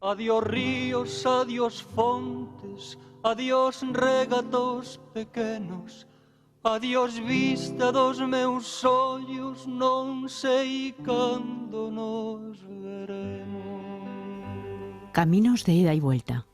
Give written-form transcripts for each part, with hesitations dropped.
Adiós ríos, adiós fontes, adiós regatos pequenos, adiós vista dos meus ollos, non sei cando nos veremos. Caminos de ida y vuelta.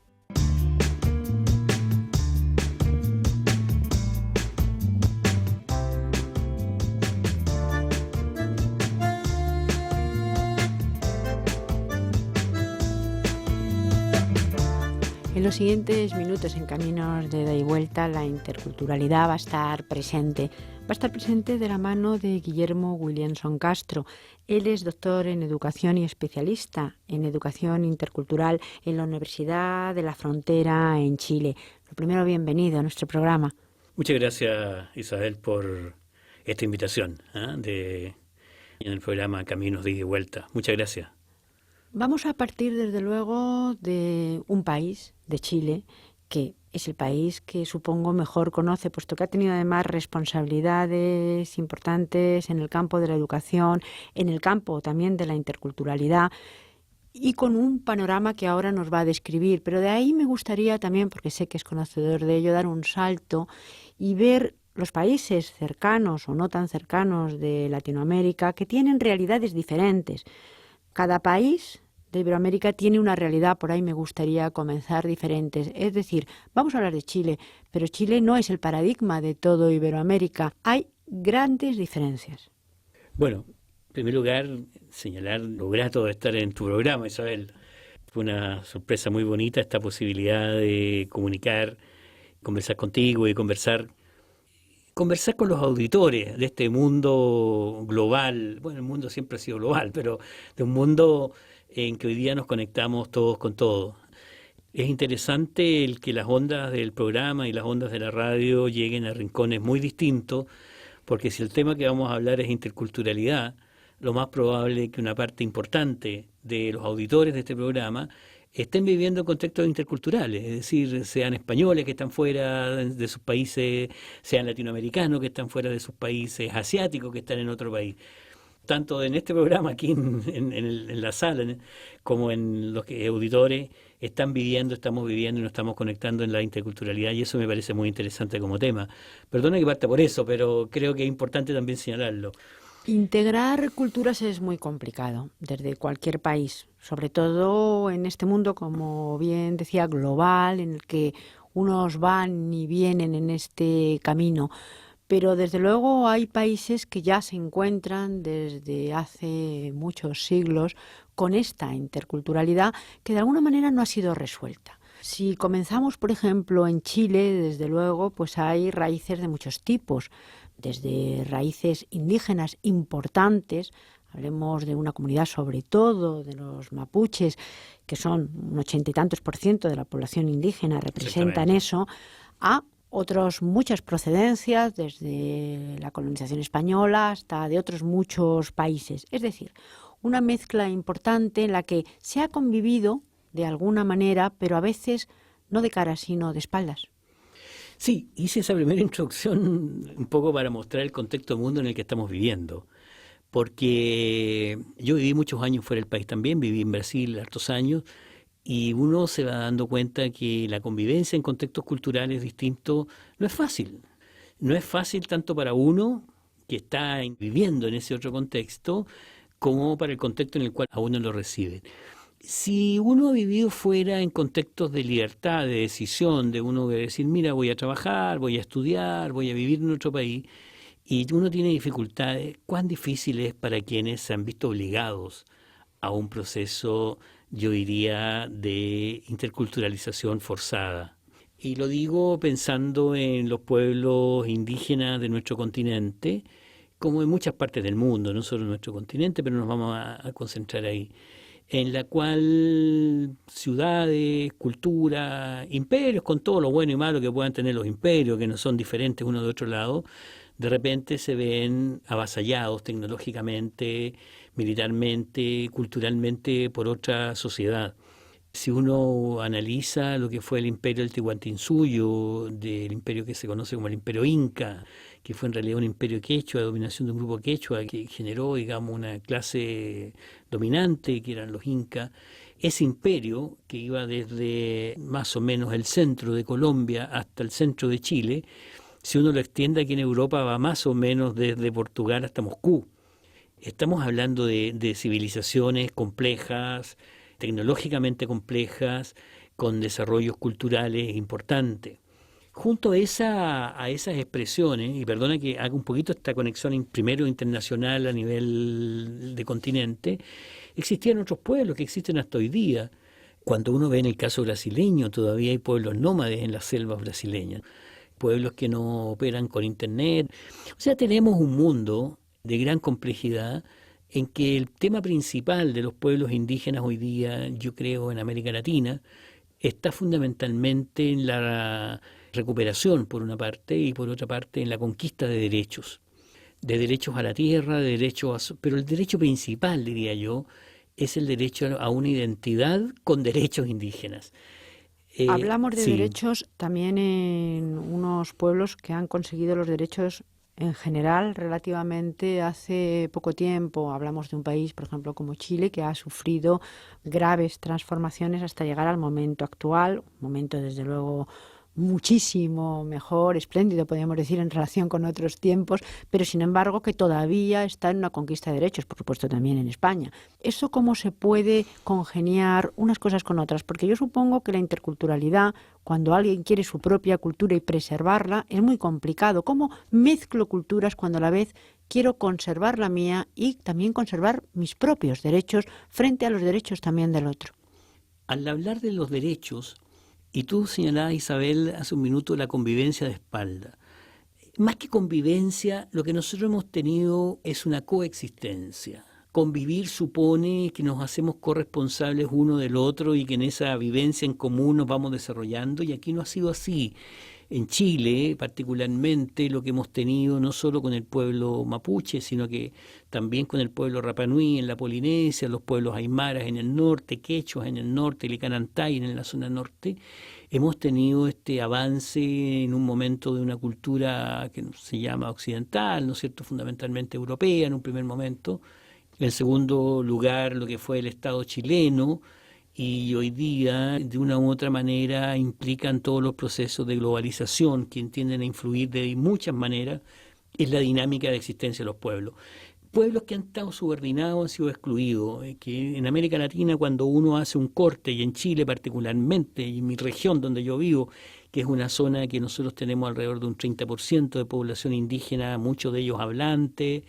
En los siguientes minutos en Caminos de ida y vuelta, la interculturalidad va a estar presente. Va a estar presente de la mano de Guillermo Williamson Castro. Él es doctor en educación y especialista en educación intercultural en la Universidad de la Frontera en Chile. Lo primero, bienvenido a nuestro programa. Muchas gracias, Isabel, por esta invitación en el programa Caminos de ida y vuelta. Muchas gracias. Vamos a partir, desde luego, de un país, de Chile, que es el país que supongo mejor conoce, puesto que ha tenido además responsabilidades importantes en el campo de la educación, en el campo también de la interculturalidad, y con un panorama que ahora nos va a describir. Pero de ahí me gustaría también, porque sé que es conocedor de ello, dar un salto y ver los países cercanos o no tan cercanos de Latinoamérica que tienen realidades diferentes. Cada país de Iberoamérica tiene una realidad, por ahí me gustaría comenzar, diferentes. Es decir, vamos a hablar de Chile, pero Chile no es el paradigma de todo Iberoamérica. Hay grandes diferencias. Bueno, en primer lugar, señalar lo grato de estar en tu programa, Isabel. Fue una sorpresa muy bonita esta posibilidad de comunicar, conversar contigo y conversar con los auditores de este mundo global. Bueno, el mundo siempre ha sido global, pero de un mundo en que hoy día nos conectamos todos con todos. Es interesante el que las ondas del programa y las ondas de la radio lleguen a rincones muy distintos, porque si el tema que vamos a hablar es interculturalidad, lo más probable es que una parte importante de los auditores de este programa estén viviendo en contextos interculturales, es decir, sean españoles que están fuera de sus países, sean latinoamericanos que están fuera de sus países, asiáticos que están en otro país. Tanto en este programa aquí en la sala como en los auditores estamos viviendo y nos estamos conectando en la interculturalidad, y eso me parece muy interesante como tema. Perdona que parta por eso, pero creo que es importante también señalarlo. Integrar culturas es muy complicado desde cualquier país, sobre todo en este mundo, como bien decía, global, en el que unos van y vienen en este camino. Pero desde luego hay países que ya se encuentran desde hace muchos siglos con esta interculturalidad que de alguna manera no ha sido resuelta. Si comenzamos, por ejemplo, en Chile, desde luego, pues hay raíces de muchos tipos, desde raíces indígenas importantes. Hablemos de una comunidad, sobre todo de los mapuches, que son un 80 y tantos % de la población indígena, representan eso, a otras muchas procedencias, desde la colonización española hasta de otros muchos países. Es decir, una mezcla importante en la que se ha convivido de alguna manera, pero a veces no de cara, sino de espaldas. Sí, hice esa primera introducción un poco para mostrar el contexto del mundo en el que estamos viviendo, porque yo viví muchos años fuera del país también, viví en Brasil hartos años, y uno se va dando cuenta que la convivencia en contextos culturales distintos no es fácil. No es fácil tanto para uno que está viviendo en ese otro contexto, como para el contexto en el cual a uno lo reciben. Si uno ha vivido fuera en contextos de libertad, de decisión, de uno decir, mira, voy a trabajar, voy a estudiar, voy a vivir en otro país, y uno tiene dificultades, ¿cuán difícil es para quienes se han visto obligados a un proceso, yo diría, de interculturalización forzada? Y lo digo pensando en los pueblos indígenas de nuestro continente, como en muchas partes del mundo, no solo en nuestro continente, pero nos vamos a concentrar ahí, en la cual ciudades, culturas, imperios, con todo lo bueno y malo que puedan tener los imperios, que no son diferentes uno de otro lado, de repente se ven avasallados tecnológicamente, militarmente, culturalmente por otra sociedad. Si uno analiza lo que fue el imperio del Tihuantinsuyo, del imperio que se conoce como el imperio Inca, que fue en realidad un imperio quechua, de dominación de un grupo quechua, que generó, digamos, una clase dominante, que eran los incas, ese imperio que iba desde más o menos el centro de Colombia hasta el centro de Chile, si uno lo extiende aquí en Europa, va más o menos desde Portugal hasta Moscú. Estamos hablando de civilizaciones complejas, tecnológicamente complejas, con desarrollos culturales importantes. Junto a esas expresiones, y perdona que haga un poquito esta conexión primero internacional a nivel de continente, existían otros pueblos que existen hasta hoy día. Cuando uno ve en el caso brasileño, todavía hay pueblos nómades en las selvas brasileñas, pueblos que no operan con internet. O sea, tenemos un mundo de gran complejidad en que el tema principal de los pueblos indígenas hoy día, yo creo, en América Latina, está fundamentalmente en la recuperación, por una parte, y por otra parte en la conquista de derechos a la tierra, pero el derecho principal, diría yo, es el derecho a una identidad con derechos indígenas. Hablamos de sí. derechos también en unos pueblos que han conseguido los derechos en general relativamente hace poco tiempo. Hablamos de un país, por ejemplo, como Chile, que ha sufrido graves transformaciones hasta llegar al momento actual, un momento desde luego muchísimo mejor, espléndido, podríamos decir, en relación con otros tiempos, pero sin embargo que todavía está en una conquista de derechos, por supuesto también en España. ¿Eso cómo se puede congeniar unas cosas con otras? Porque yo supongo que la interculturalidad, cuando alguien quiere su propia cultura y preservarla, es muy complicado. ¿Cómo mezclo culturas cuando a la vez quiero conservar la mía y también conservar mis propios derechos frente a los derechos también del otro? Al hablar de los derechos, y tú señalabas, Isabel, hace un minuto, la convivencia de espalda. Más que convivencia, lo que nosotros hemos tenido es una coexistencia. Convivir supone que nos hacemos corresponsables uno del otro y que en esa vivencia en común nos vamos desarrollando, y aquí no ha sido así. En Chile, particularmente, lo que hemos tenido no solo con el pueblo mapuche, sino que también con el pueblo Rapa Nui en la Polinesia, los pueblos aymaras en el norte, quechuas en el norte, licanantay en la zona norte, hemos tenido este avance en un momento de una cultura que se llama occidental, ¿no es cierto?, fundamentalmente europea en un primer momento. En segundo lugar, lo que fue el Estado chileno, y hoy día, de una u otra manera, implican todos los procesos de globalización que tienden a influir de muchas maneras en la dinámica de existencia de los pueblos. Pueblos que han estado subordinados, han sido excluidos, que en América Latina, cuando uno hace un corte, y en Chile particularmente, y en mi región donde yo vivo, que es una zona que nosotros tenemos alrededor de un 30% de población indígena, muchos de ellos hablantes,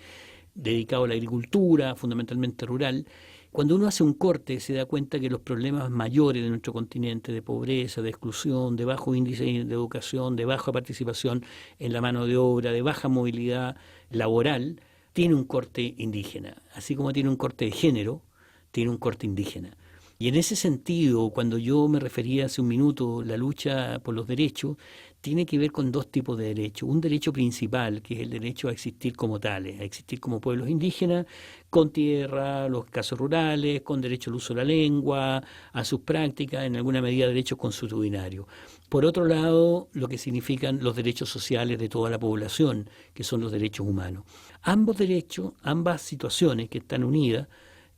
dedicados a la agricultura, fundamentalmente rural. Cuando uno hace un corte se da cuenta que los problemas mayores de nuestro continente, de pobreza, de exclusión, de bajo índice de educación, de baja participación en la mano de obra, de baja movilidad laboral, tiene un corte indígena. Así como tiene un corte de género, tiene un corte indígena. Y en ese sentido, cuando yo me refería hace un minuto, la lucha por los derechos, tiene que ver con dos tipos de derechos. Un derecho principal, que es el derecho a existir como tales, a existir como pueblos indígenas, con tierra, los casos rurales, con derecho al uso de la lengua, a sus prácticas, en alguna medida derechos consuetudinarios. Por otro lado, lo que significan los derechos sociales de toda la población, que son los derechos humanos. Ambos derechos, ambas situaciones que están unidas,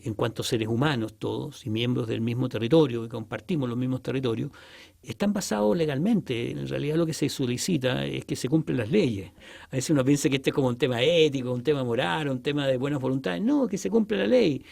en cuanto a seres humanos todos y miembros del mismo territorio, que compartimos los mismos territorios, están basados legalmente. En realidad lo que se solicita es que se cumplan las leyes. A veces uno piensa que este es como un tema ético, un tema moral, un tema de buenas voluntades. No, que se cumpla la ley.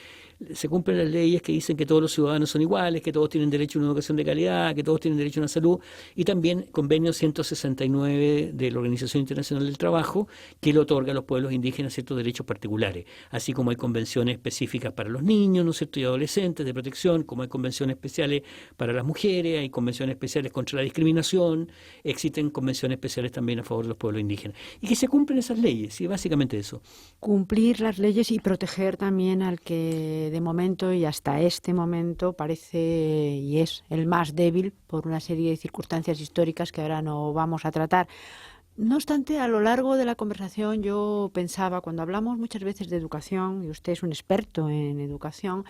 Se cumplen las leyes que dicen que todos los ciudadanos son iguales, que todos tienen derecho a una educación de calidad, que todos tienen derecho a una salud, y también convenio 169 de la Organización Internacional del Trabajo, que le otorga a los pueblos indígenas ciertos derechos particulares, así como hay convenciones específicas para los niños, ¿no es cierto?, y adolescentes de protección, como hay convenciones especiales para las mujeres, hay convenciones especiales contra la discriminación, existen convenciones especiales también a favor de los pueblos indígenas, y que se cumplen esas leyes, y básicamente eso. Cumplir las leyes y proteger también al que de momento y hasta este momento parece y es el más débil por una serie de circunstancias históricas que ahora no vamos a tratar. No obstante, a lo largo de la conversación yo pensaba, cuando hablamos muchas veces de educación, y usted es un experto en educación,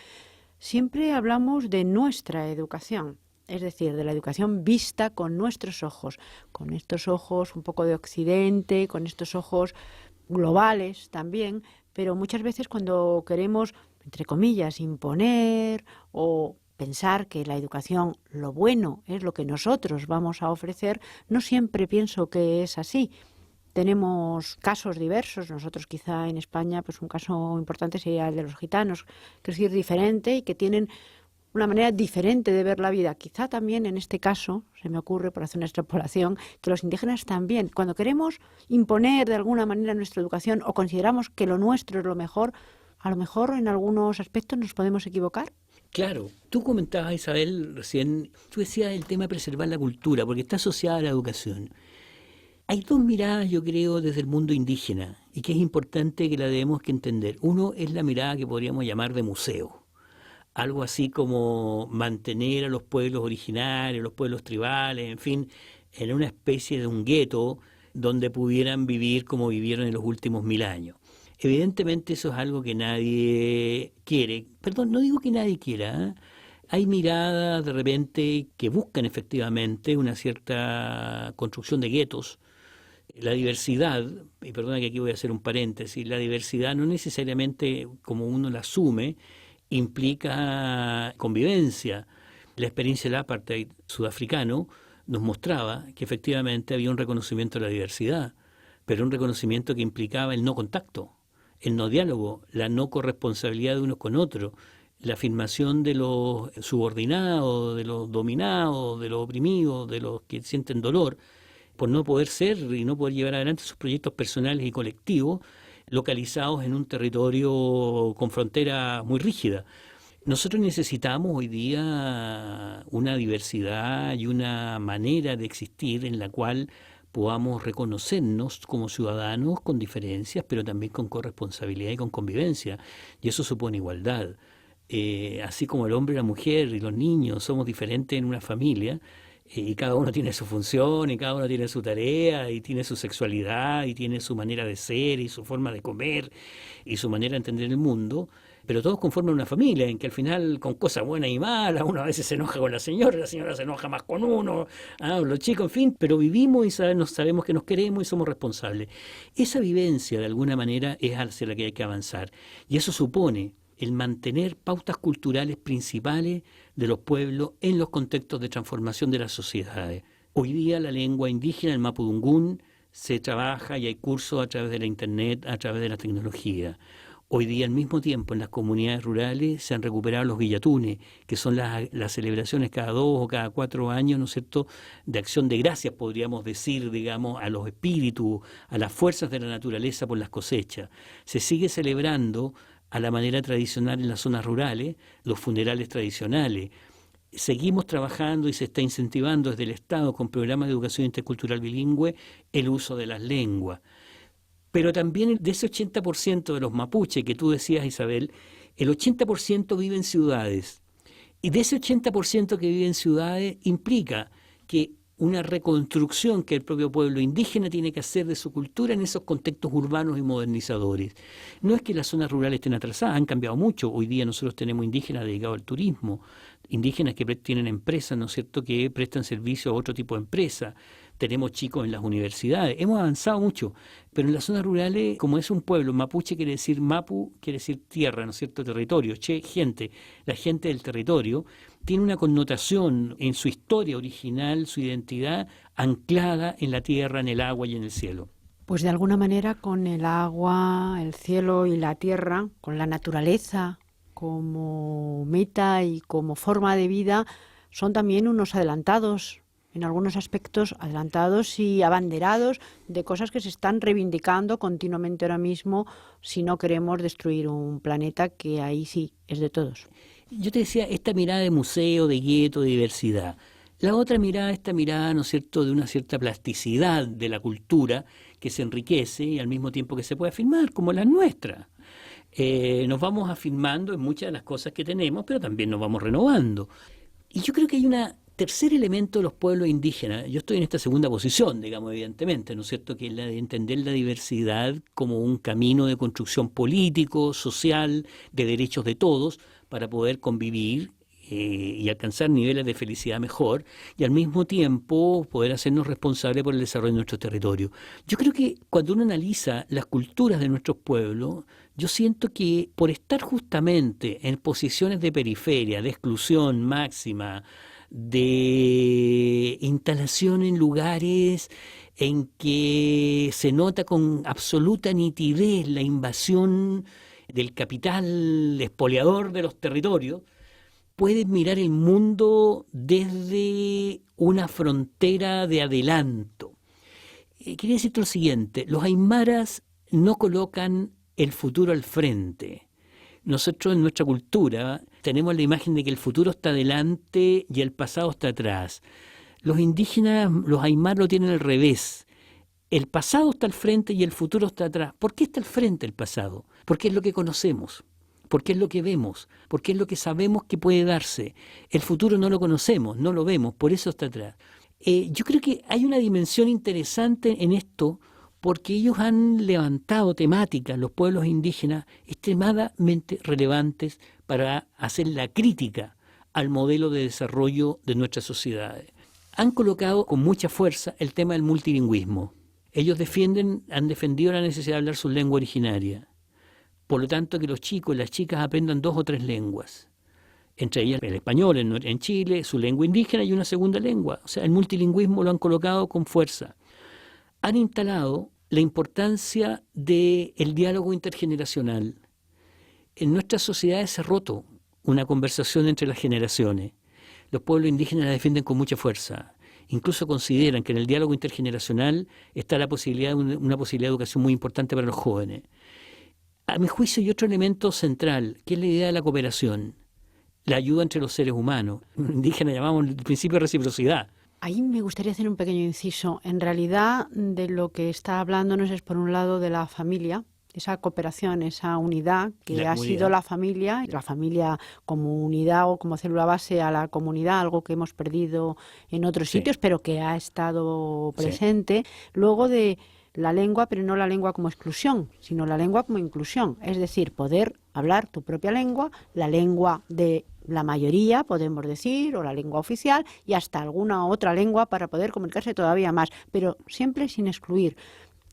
siempre hablamos de nuestra educación, es decir, de la educación vista con nuestros ojos, con estos ojos un poco de Occidente, con estos ojos globales también, pero muchas veces cuando queremos, entre comillas, imponer o pensar que la educación, lo bueno, es lo que nosotros vamos a ofrecer, no siempre pienso que es así. Tenemos casos diversos. Nosotros quizá en España, pues un caso importante sería el de los gitanos, que es decir, diferente y que tienen una manera diferente de ver la vida. Quizá también en este caso, se me ocurre por hacer una extrapolación, que los indígenas también, cuando queremos imponer de alguna manera nuestra educación o consideramos que lo nuestro es lo mejor, a lo mejor en algunos aspectos nos podemos equivocar. Claro, tú comentabas, Isabel, recién, tú decías el tema de preservar la cultura, porque está asociada a la educación. Hay dos miradas, yo creo, desde el mundo indígena, y que es importante que la debemos que entender. Uno es la mirada que podríamos llamar de museo, algo así como mantener a los pueblos originarios, los pueblos tribales, en fin, en una especie de un gueto donde pudieran vivir como vivieron en los últimos 1000 años. Evidentemente eso es algo que nadie quiere, perdón, no digo que nadie quiera, ¿eh? Hay miradas de repente que buscan efectivamente una cierta construcción de guetos. La diversidad, y perdona que aquí voy a hacer un paréntesis, la diversidad no necesariamente como uno la asume, implica convivencia. La experiencia del apartheid sudafricano nos mostraba que efectivamente había un reconocimiento de la diversidad, pero un reconocimiento que implicaba el no contacto, el no diálogo, la no corresponsabilidad de unos con otros, la afirmación de los subordinados, de los dominados, de los oprimidos, de los que sienten dolor, por no poder ser y no poder llevar adelante sus proyectos personales y colectivos localizados en un territorio con frontera muy rígida. Nosotros necesitamos hoy día una diversidad y una manera de existir en la cual podamos reconocernos como ciudadanos con diferencias, pero también con corresponsabilidad y con convivencia. Y eso supone igualdad. Así como el hombre, la mujer y los niños somos diferentes en una familia, y cada uno tiene su función, y cada uno tiene su tarea, y tiene su sexualidad, y tiene su manera de ser, y su forma de comer, y su manera de entender el mundo, pero todos conforman una familia, en que al final, con cosas buenas y malas, uno a veces se enoja con la señora se enoja más con uno, los chicos, en fin, pero vivimos y sabemos que nos queremos y somos responsables. Esa vivencia, de alguna manera, es hacia la que hay que avanzar, y eso supone el mantener pautas culturales principales de los pueblos en los contextos de transformación de las sociedades. Hoy día la lengua indígena, el mapudungún, se trabaja y hay cursos a través de la internet, a través de la tecnología. Hoy día, al mismo tiempo, en las comunidades rurales se han recuperado los guillatunes, que son las celebraciones cada 2 o cada 4 años, ¿no es cierto?, de acción de gracias, podríamos decir, digamos, a los espíritus, a las fuerzas de la naturaleza por las cosechas. Se sigue celebrando a la manera tradicional en las zonas rurales, los funerales tradicionales. Seguimos trabajando y se está incentivando desde el Estado con programas de educación intercultural bilingüe el uso de las lenguas. Pero también de ese 80% de los mapuches que tú decías, Isabel, el 80% vive en ciudades. Y de ese 80% que vive en ciudades implica que una reconstrucción que el propio pueblo indígena tiene que hacer de su cultura en esos contextos urbanos y modernizadores. No es que las zonas rurales estén atrasadas, han cambiado mucho. Hoy día nosotros tenemos indígenas dedicados al turismo, indígenas que tienen empresas, ¿no es cierto?, que prestan servicio a otro tipo de empresas. Tenemos chicos en las universidades, hemos avanzado mucho, pero en las zonas rurales, como es un pueblo, mapuche quiere decir mapu, quiere decir tierra, ¿no es cierto?, territorio, che, gente, la gente del territorio, tiene una connotación en su historia original, su identidad, anclada en la tierra, en el agua y en el cielo. Pues de alguna manera con el agua, el cielo y la tierra, con la naturaleza como meta y como forma de vida, son también unos adelantados, en algunos aspectos adelantados y abanderados de cosas que se están reivindicando continuamente ahora mismo si no queremos destruir un planeta que ahí sí es de todos. Yo te decía, esta mirada de museo, de gueto, de diversidad. La otra mirada, esta mirada, ¿no es cierto?, de una cierta plasticidad de la cultura que se enriquece y al mismo tiempo que se puede afirmar, como la nuestra. Nos vamos afirmando en muchas de las cosas que tenemos, pero también nos vamos renovando. Y yo creo que hay un tercer elemento de los pueblos indígenas. Yo estoy en esta segunda posición, digamos, evidentemente, ¿no es cierto?, que es la de entender la diversidad como un camino de construcción político, social, de derechos de todos, para poder convivir y alcanzar niveles de felicidad mejor, y al mismo tiempo poder hacernos responsables por el desarrollo de nuestro territorio. Yo creo que cuando uno analiza las culturas de nuestros pueblos, yo siento que por estar justamente en posiciones de periferia, de exclusión máxima, de instalación en lugares en que se nota con absoluta nitidez la invasión del capital expoliador de los territorios, puedes mirar el mundo desde una frontera de adelanto. Quería decirte lo siguiente, los aymaras no colocan el futuro al frente. Nosotros en nuestra cultura tenemos la imagen de que el futuro está adelante y el pasado está atrás. Los indígenas, los aymaras lo tienen al revés. El pasado está al frente y el futuro está atrás. ¿Por qué está al frente el pasado? Porque es lo que conocemos, porque es lo que vemos, porque es lo que sabemos que puede darse. El futuro no lo conocemos, no lo vemos, por eso está atrás. Yo creo que hay una dimensión interesante en esto, porque ellos han levantado temáticas, los pueblos indígenas, extremadamente relevantes para hacer la crítica al modelo de desarrollo de nuestras sociedades. Han colocado con mucha fuerza el tema del multilingüismo. Ellos han defendido la necesidad de hablar su lengua originaria. Por lo tanto, que los chicos y las chicas aprendan 2 o 3 lenguas. Entre ellas el español en Chile, su lengua indígena y una segunda lengua. O sea, el multilingüismo lo han colocado con fuerza. Han instalado la importancia del diálogo intergeneracional. En nuestras sociedades se ha roto una conversación entre las generaciones. Los pueblos indígenas la defienden con mucha fuerza. Incluso consideran que en el diálogo intergeneracional está la posibilidad de una posibilidad de educación muy importante para los jóvenes. A mi juicio hay otro elemento central, que es la idea de la cooperación, la ayuda entre los seres humanos. Los indígenas llamamos el principio de reciprocidad. Ahí me gustaría hacer un pequeño inciso. En realidad, de lo que está hablándonos es, por un lado, de la familia, esa cooperación, esa unidad que ha sido la familia como unidad o como célula base a la comunidad, algo que hemos perdido en otros sitios, pero que ha estado presente. Luego de la lengua, pero no la lengua como exclusión, sino la lengua como inclusión. Es decir, poder hablar tu propia lengua, la lengua de la mayoría, podemos decir, o la lengua oficial, y hasta alguna otra lengua para poder comunicarse todavía más, pero siempre sin excluir.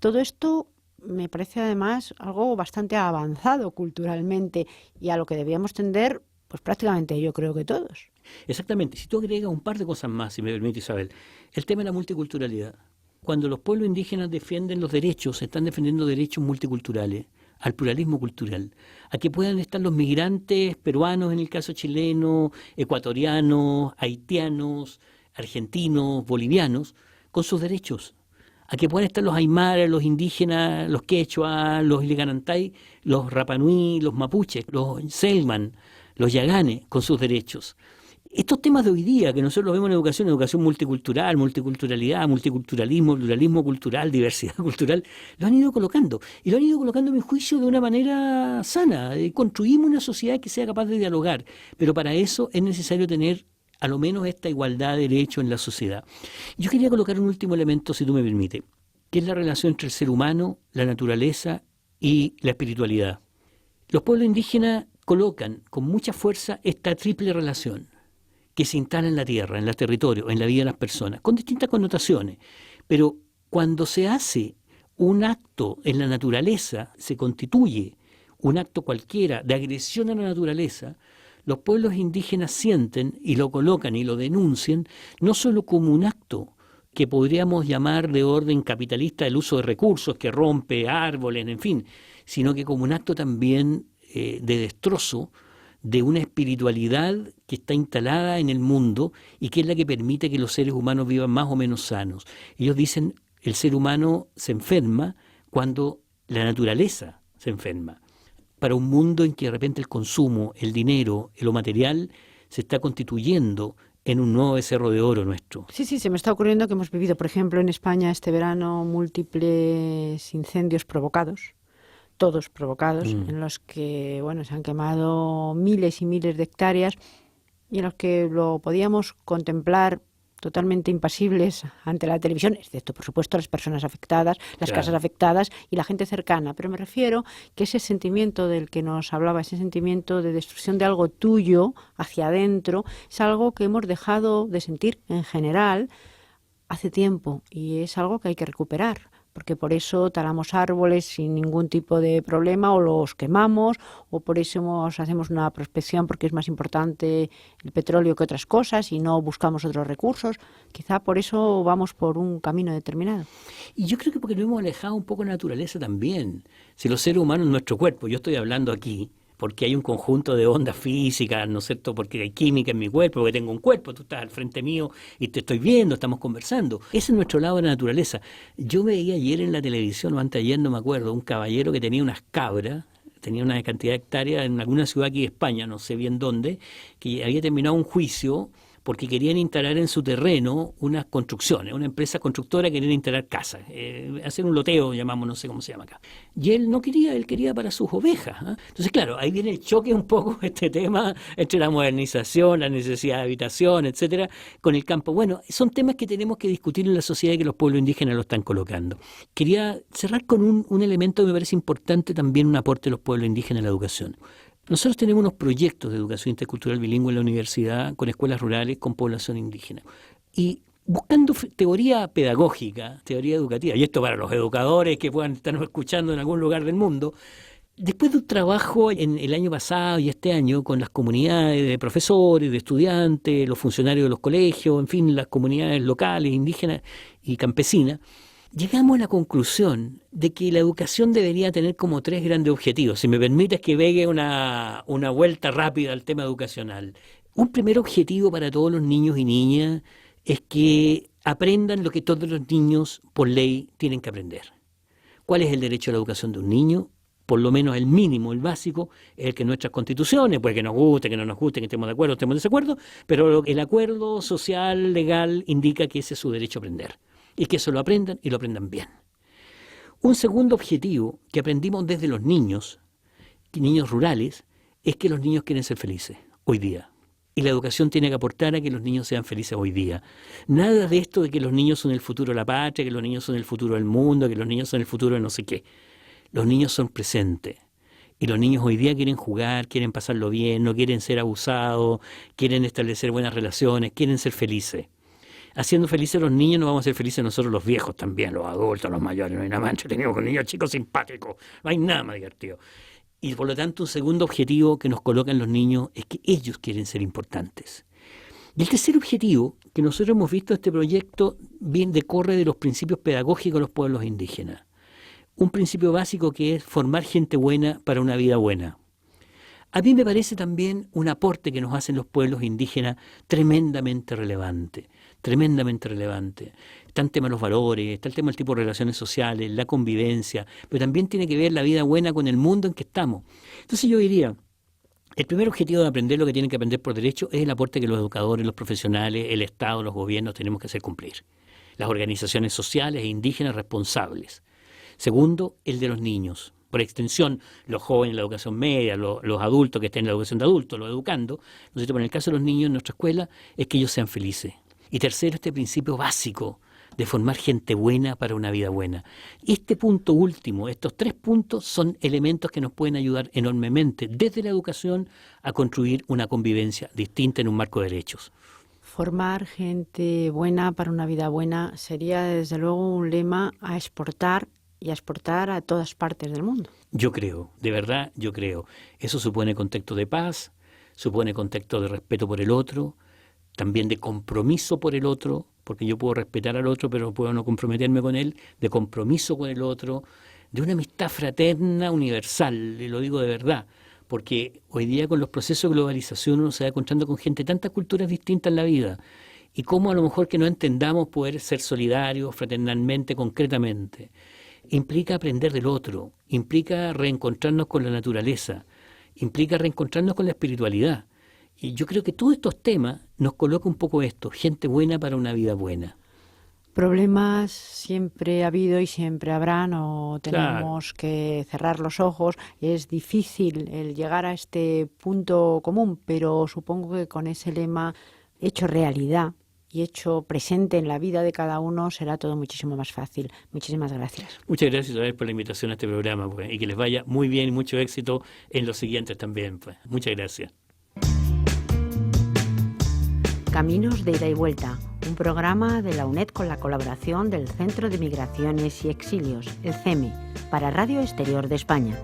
Todo esto me parece además algo bastante avanzado culturalmente y a lo que debíamos tender, pues prácticamente yo creo que todos. Exactamente. Si tú agregas un par de cosas más, si me permite, Isabel, el tema de la multiculturalidad. Cuando los pueblos indígenas defienden los derechos, están defendiendo derechos multiculturales, al pluralismo cultural, a que puedan estar los migrantes peruanos, en el caso chileno, ecuatorianos, haitianos, argentinos, bolivianos, con sus derechos, a que puedan estar los aymaras, los indígenas, los quechua, los iliganantay, los rapanui, los mapuches, los selman, los yaganes, con sus derechos. Estos temas de hoy día, que nosotros vemos en educación multicultural, multiculturalidad, multiculturalismo, pluralismo cultural, diversidad cultural, lo han ido colocando. Y lo han ido colocando, a mi juicio, de una manera sana. Construimos una sociedad que sea capaz de dialogar, pero para eso es necesario tener a lo menos esta igualdad de derechos en la sociedad. Yo quería colocar un último elemento, si tú me permites, que es la relación entre el ser humano, la naturaleza y la espiritualidad. Los pueblos indígenas colocan con mucha fuerza esta triple relación que se instala en la tierra, en el territorio, en la vida de las personas, con distintas connotaciones. Pero cuando se hace un acto en la naturaleza, se constituye un acto cualquiera de agresión a la naturaleza, los pueblos indígenas sienten y lo colocan y lo denuncian no solo como un acto que podríamos llamar de orden capitalista el uso de recursos, que rompe árboles, en fin, sino que como un acto también de destrozo de una espiritualidad que está instalada en el mundo y que es la que permite que los seres humanos vivan más o menos sanos. Ellos dicen el ser humano se enferma cuando la naturaleza se enferma. Para un mundo en que de repente el consumo, el dinero, lo material se está constituyendo en un nuevo becerro de oro nuestro. Sí, se me está ocurriendo que hemos vivido, por ejemplo, en España este verano múltiples incendios provocados, todos provocados, en los que se han quemado miles y miles de hectáreas y en los que lo podíamos contemplar totalmente impasibles ante la televisión, excepto, por supuesto, las personas afectadas, las Claro. casas afectadas y la gente cercana. Pero me refiero que ese sentimiento del que nos hablaba, ese sentimiento de destrucción de algo tuyo hacia adentro, es algo que hemos dejado de sentir en general hace tiempo y es algo que hay que recuperar, porque por eso talamos árboles sin ningún tipo de problema o los quemamos, o por eso hacemos una prospección porque es más importante el petróleo que otras cosas y no buscamos otros recursos. Quizá por eso vamos por un camino determinado. Y yo creo que porque nos hemos alejado un poco de la naturaleza también. Si los seres humanos, nuestro cuerpo, yo estoy hablando aquí, porque hay un conjunto de ondas físicas, ¿no es cierto? Porque hay química en mi cuerpo, porque tengo un cuerpo, tú estás al frente mío y te estoy viendo, estamos conversando. Ese es nuestro lado de la naturaleza. Yo veía ayer en la televisión, o anteayer, no me acuerdo, un caballero que tenía unas cabras, tenía una cantidad de hectáreas en alguna ciudad aquí de España, no sé bien dónde, que había terminado un juicio porque querían instalar en su terreno unas construcciones, una empresa constructora quería instalar casas, hacer un loteo, llamamos, no sé cómo se llama acá. Y él no quería, él quería para sus ovejas. ¿Eh? Entonces, claro, ahí viene el choque un poco, este tema, entre la modernización, la necesidad de habitación, etcétera, con el campo. Bueno, son temas que tenemos que discutir en la sociedad y que los pueblos indígenas lo están colocando. Quería cerrar con un elemento que me parece importante también, un aporte de los pueblos indígenas a la educación. Nosotros tenemos unos proyectos de educación intercultural bilingüe en la universidad, con escuelas rurales, con población indígena. Y buscando teoría pedagógica, teoría educativa, y esto para los educadores que puedan estarnos escuchando en algún lugar del mundo, después de un trabajo en el año pasado y este año con las comunidades de profesores, de estudiantes, los funcionarios de los colegios, en fin, las comunidades locales, indígenas y campesinas, llegamos a la conclusión de que la educación debería tener como 3 grandes objetivos. Si me permites que pegue una vuelta rápida al tema educacional. Un primer objetivo para todos los niños y niñas es que aprendan lo que todos los niños por ley tienen que aprender. ¿Cuál es el derecho a la educación de un niño? Por lo menos el mínimo, el básico, es el que nuestras constituciones, pues que nos guste, que no nos guste, que estemos de acuerdo, estemos de desacuerdo, pero el acuerdo social, legal, indica que ese es su derecho a aprender. Y que eso lo aprendan y lo aprendan bien. Un segundo objetivo que aprendimos desde los niños rurales, es que los niños quieren ser felices hoy día. Y la educación tiene que aportar a que los niños sean felices hoy día. Nada de esto de que los niños son el futuro de la patria, que los niños son el futuro del mundo, que los niños son el futuro de no sé qué. Los niños son presentes. Y los niños hoy día quieren jugar, quieren pasarlo bien, no quieren ser abusados, quieren establecer buenas relaciones, quieren ser felices. Haciendo felices a los niños, nos vamos a hacer felices nosotros los viejos también, los adultos, los mayores. No hay nada más entretenido con niños chicos simpáticos, no hay nada más divertido. Y por lo tanto, un segundo objetivo que nos colocan los niños es que ellos quieren ser importantes. Y el tercer objetivo, que nosotros hemos visto este proyecto, bien decorre de los principios pedagógicos de los pueblos indígenas. Un principio básico que es formar gente buena para una vida buena. A mí me parece también un aporte que nos hacen los pueblos indígenas tremendamente relevante. Está el tema de los valores, está el tema del tipo de relaciones sociales, la convivencia, pero también tiene que ver la vida buena con el mundo en que estamos. Entonces yo diría, el primer objetivo de aprender lo que tienen que aprender por derecho es el aporte que los educadores, los profesionales, el Estado, los gobiernos tenemos que hacer cumplir. Las organizaciones sociales e indígenas responsables. Segundo, el de los niños. Por extensión, los jóvenes en la educación media, los adultos que estén en la educación de adultos, los educandos. Entonces, en el caso de los niños en nuestra escuela, es que ellos sean felices. Y tercero, este principio básico de formar gente buena para una vida buena. Este punto último, estos 3 puntos, son elementos que nos pueden ayudar enormemente desde la educación a construir una convivencia distinta en un marco de derechos. Formar gente buena para una vida buena sería desde luego un lema a exportar y a exportar a todas partes del mundo. Yo creo, de verdad yo creo. Eso supone contexto de paz, supone contexto de respeto por el otro, también de compromiso por el otro, porque yo puedo respetar al otro, pero puedo no comprometerme con él, de compromiso con el otro, de una amistad fraterna universal, y lo digo de verdad, porque hoy día con los procesos de globalización uno se va encontrando con gente de tantas culturas distintas en la vida, y cómo a lo mejor que no entendamos poder ser solidarios fraternalmente, concretamente. Implica aprender del otro, implica reencontrarnos con la naturaleza, implica reencontrarnos con la espiritualidad. Y yo creo que todos estos temas nos colocan un poco esto, gente buena para una vida buena. Problemas siempre ha habido y siempre habrá, no tenemos que cerrar los ojos. Es difícil el llegar a este punto común, pero supongo que con ese lema hecho realidad y hecho presente en la vida de cada uno, será todo muchísimo más fácil. Muchísimas gracias. Muchas gracias, Isabel, por la invitación a este programa, pues, y que les vaya muy bien y mucho éxito en los siguientes también. Pues. Muchas gracias. Caminos de ida y vuelta, un programa de la UNED con la colaboración del Centro de Migraciones y Exilios, el CEME, para Radio Exterior de España.